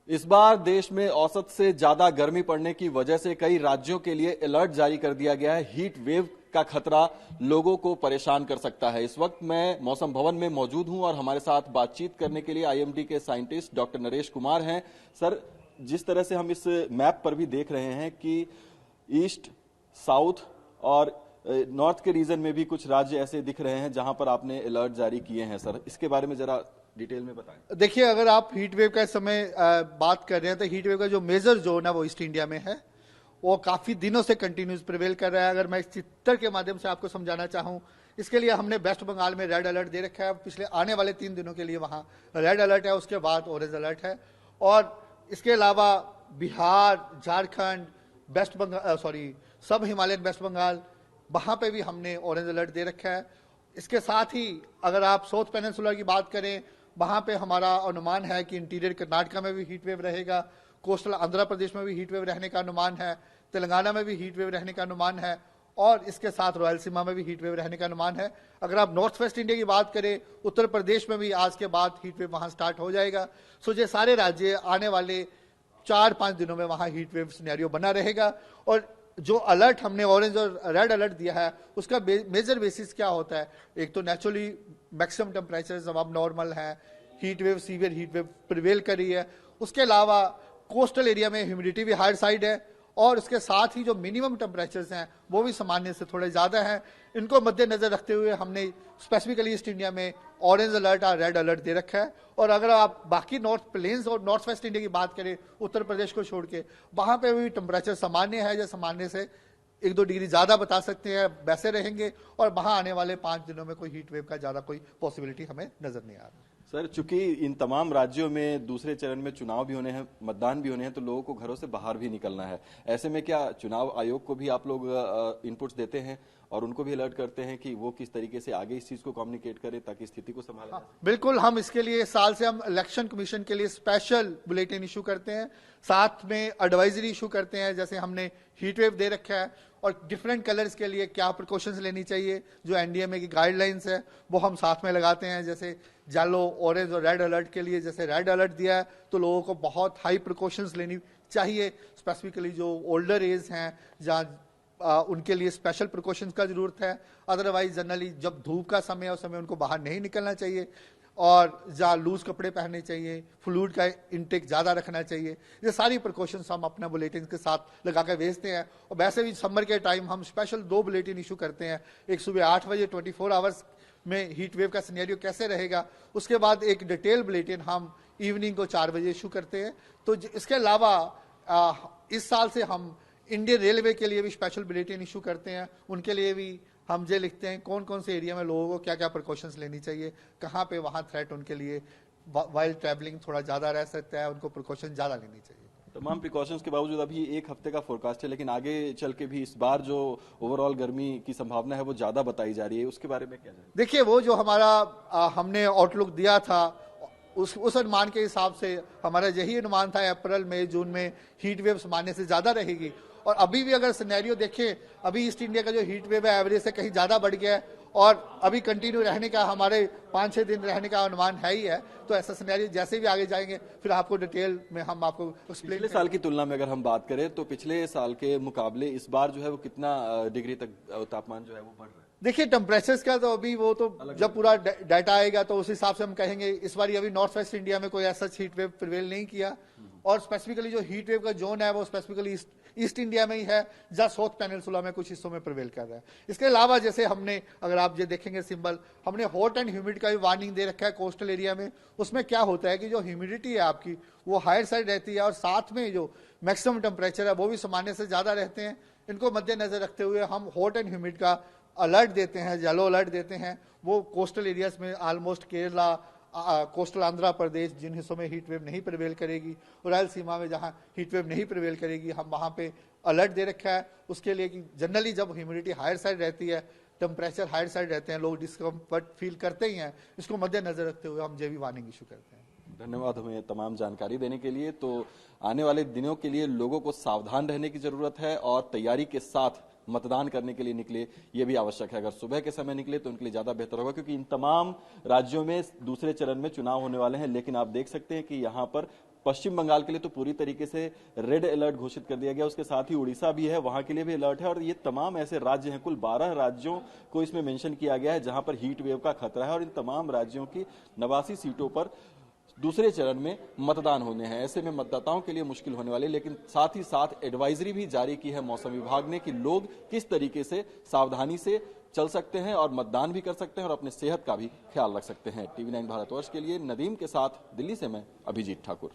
इस बार देश में औसत से ज्यादा गर्मी पड़ने की वजह से कई राज्यों के लिए अलर्ट जारी कर दिया गया है। हीट वेव का खतरा लोगों को परेशान कर सकता है। इस वक्त मैं मौसम भवन में मौजूद हूं और हमारे साथ बातचीत करने के लिए आईएमडी के साइंटिस्ट डॉक्टर नरेश कुमार हैं। सर, जिस तरह से हम इस मैप पर भी देख रहे हैं कि ईस्ट, साउथ और नॉर्थ के रीजन में भी कुछ राज्य ऐसे दिख रहे हैं जहां पर आपने अलर्ट जारी किए हैं। सर, इसके बारे में जरा डिटेल में बताएं। देखिए, अगर आप हीट वेव का इस समय बात कर रहे हैं तो हीट वेव का जो मेजर जोन है वो ईस्ट इंडिया में है। वो काफी दिनों से कंटिन्यूस प्रिवेल कर रहा है। अगर मैं इस चित्र के माध्यम से आपको समझाना चाहूं, इसके लिए हमने वेस्ट बंगाल में रेड अलर्ट दे रखा है। पिछले आने वाले 3 दिनों के लिए वहां रेड अलर्ट है, उसके बाद ऑरेंज अलर्ट है। और इसके अलावा बिहार, झारखंड, वेस्ट बंगाल, सब हिमालयन वेस्ट बंगाल, वहां पे भी हमने ऑरेंज अलर्ट दे रखा है। इसके साथ ही अगर आप साउथ पेनिनसुला की बात करें, वहां पे हमारा अनुमान है कि इंटीरियर कर्नाटका में भी हीट वेव रहेगा, कोस्टल आंध्र प्रदेश में भी हीट वेव रहने का अनुमान है, तेलंगाना में भी हीट वेव रहने का अनुमान है, और इसके साथ रायलसीमा में भी हीट वेव रहने का अनुमान है। अगर आप नॉर्थ वेस्ट इंडिया की बात करें, उत्तर प्रदेश में भी आज के बाद हीट वेव वहां स्टार्ट हो जाएगा। सो ये सारे राज्य आने वाले 4-5 दिनों में वहां हीट वेव सिनेरियो बना रहेगा। और जो अलर्ट हमने ऑरेंज और रेड अलर्ट दिया है, उसका मेजर बेसिस क्या होता है? एक तो नेचुरली मैक्सिमम टेम्परेचर अब नॉर्मल है, heat wave, severe heat wave prevail कर रही है। उसके अलावा कोस्टल एरिया में ह्यूमिडिटी भी हायर साइड है, और उसके साथ ही जो मिनिमम टेम्परेचर्स हैं वो भी सामान्य से थोड़े ज्यादा हैं। इनको मद्देनजर रखते हुए हमने स्पेसिफिकली ईस्ट इंडिया में ऑरेंज अलर्ट और रेड अलर्ट दे रखा है। और अगर आप बाकी नॉर्थ प्लेन्स और नॉर्थ वेस्ट इंडिया की बात करें, उत्तर प्रदेश को छोड़ के, वहां पे भी टेम्परेचर सामान्य है या सामान्य से 1-2 डिग्री ज्यादा बता सकते हैं, वैसे रहेंगे। और वहां आने वाले 5 दिनों में कोई हीट वेव का ज्यादा कोई पॉसिबिलिटी हमें नजर नहीं आ रहा। सर, चूंकि इन तमाम राज्यों में दूसरे चरण में चुनाव भी होने हैं, मतदान भी होने हैं, तो लोगों को घरों से बाहर भी निकलना है। ऐसे में क्या चुनाव आयोग को भी आप लोग इनपुट्स देते हैं और उनको भी अलर्ट करते हैं कि वो किस तरीके से आगे इस चीज को कम्युनिकेट करें ताकि स्थिति को संभाला जाए? बिल्कुल, हम इसके लिए साल से हम इलेक्शन कमीशन के लिए स्पेशल बुलेटिन इशू करते हैं, साथ में एडवाइजरी इशू करते हैं। जैसे हमने हीट वेव दे रखा है और डिफरेंट कलर्स के लिए क्या प्रिकॉशंस लेनी चाहिए, जो एनडीएमए की गाइडलाइंस है वो हम साथ में लगाते हैं। जैसे येलो, ऑरेंज और रेड अलर्ट के लिए, जैसे रेड अलर्ट दिया है तो लोगों को बहुत हाई प्रिकॉशंस लेनी चाहिए। स्पेसिफिकली जो ओल्डर एज हैं, जहाँ उनके लिए स्पेशल प्रिकॉशंस का जरूरत है। अदरवाइज जनरली जब धूप का समय है उस समय उनको बाहर नहीं निकलना चाहिए, और जहाँ लूज कपड़े पहनने चाहिए, फ्लूइड का इंटेक ज्यादा रखना चाहिए। ये सारी प्रिकॉशंस हम अपने बुलेटिन के साथ लगा कर भेजते हैं। और वैसे भी समर के टाइम हम स्पेशल 2 बुलेटिन इशू करते हैं। एक सुबह 8 बजे 24 आवर्स में हीट वेव का सिनेरियो कैसे रहेगा, उसके बाद एक डिटेल बुलेटिन हम इवनिंग को 4 बजे इशू करते हैं। तो इसके अलावा इस साल से हम इंडियन रेलवे के लिए भी स्पेशल बुलेटिन इशू करते हैं। उनके लिए भी हम ये लिखते हैं कौन कौन से एरिया में लोगों को क्या क्या प्रिकॉशंस लेनी चाहिए, कहाँ पे वहाँ थ्रेट उनके लिए वाइल ट्रैवलिंग थोड़ा ज्यादा रह सकता है, उनको प्रिकॉशन ज्यादा लेनी चाहिए। तमाम प्रिकॉशंस के बावजूद अभी 1 हफ्ते का फोरकास्ट है, लेकिन आगे चल के भी इस बार जो ओवरऑल गर्मी की संभावना है वो ज्यादा बताई जा रही है, उसके बारे में क्या जाए? देखिए, वो जो हमारा हमने आउटलुक दिया था उस अनुमान के हिसाब से हमारा यही अनुमान था अप्रैल मई जून में हीट वेव सामान्य से ज्यादा रहेगी। और अभी भी अगर सिनेरियो देखें, अभी ईस्ट इंडिया का जो हीट वेव है एवरेज से कहीं ज्यादा बढ़ गया है, और अभी कंटिन्यू रहने का हमारे 5-6 दिन रहने का अनुमान है ही है। तो ऐसा सिनेरियो जैसे भी आगे जाएंगे फिर आपको डिटेल में हम आपको एक्सप्लेन। पिछले साल की तुलना में अगर हम बात करें तो पिछले साल के मुकाबले इस बार जो है वो कितना डिग्री तक तापमान जो है वो बढ़ रहा है? देखिए, टेम्परेचर्स का तो अभी वो तो जब पूरा डाटा आएगा तो उस हिसाब से हम कहेंगे। इस बार अभी नॉर्थ वेस्ट इंडिया में कोई ऐसा हीट वेव प्रिवेल नहीं किया, और स्पेसिफिकली जो हीट वेव का जोन है वो स्पेसिफिकली ईस्ट इंडिया में ही है, जहां साउथ पेनिनसुला में कुछ हिस्सों में प्रिवेल कर रहा है। इसके अलावा जैसे हमने, अगर आप ये देखेंगे सिंबल, हमने हॉट एंड ह्यूमिड का भी वार्निंग दे रखा है कोस्टल एरिया में। उसमें क्या होता है कि जो ह्यूमिडिटी है आपकी वो हायर साइड रहती है, और साथ में जो मैक्सिमम टेम्परेचर है वो भी सामान्य से ज्यादा रहते हैं। इनको मद्देनजर रखते हुए हम हॉट एंड ह्यूमिड का अलर्ट देते हैं, येलो अलर्ट देते हैं। वो कोस्टल एरियाज में ऑलमोस्ट केरला, कोस्टल आंध्र प्रदेश, जिन हिस्सों में हीट वेव नहीं प्रिवेल करेगी, और रायलसीमा में जहां हीट वेव नहीं प्रिवेल करेगी, हम वहां पे अलर्ट दे रखा है उसके लिए कि जनरली जब ह्यूमिडिटी हायर साइड रहती है, टेम्परेचर हायर साइड रहते हैं, लोग डिस्कम्फर्ट फील करते ही हैं। इसको मद्देनजर रखते हुए हम ये भी वार्निंग इशू करते हैं। धन्यवाद हमें तमाम जानकारी देने के लिए। तो आने वाले दिनों के लिए लोगों को सावधान रहने की जरूरत है और तैयारी के साथ मतदान करने के लिए निकले, ये भी आवश्यक है। अगर सुबह के समय निकले तो उनके लिए ज्यादा बेहतर होगा, क्योंकि इन तमाम राज्यों में दूसरे चरण में चुनाव होने वाले हैं। लेकिन आप देख सकते हैं कि यहाँ पर पश्चिम बंगाल के लिए तो पूरी तरीके से रेड अलर्ट घोषित कर दिया गया, उसके साथ ही उड़ीसा भी है, वहां के लिए भी अलर्ट है। और ये तमाम ऐसे राज्य हैं, कुल 12 राज्यों को इसमें मेंशन किया गया है जहां पर हीट वेव का खतरा है, और इन तमाम राज्यों की 89 सीटों पर दूसरे चरण में मतदान होने हैं। ऐसे में मतदाताओं के लिए मुश्किल होने वाली, लेकिन साथ ही साथ एडवाइजरी भी जारी की है मौसम विभाग ने कि लोग किस तरीके से सावधानी से चल सकते हैं और मतदान भी कर सकते हैं और अपने सेहत का भी ख्याल रख सकते हैं। टीवी 9 भारतवर्ष के लिए नदीम के साथ दिल्ली से मैं अभिजीत ठाकुर।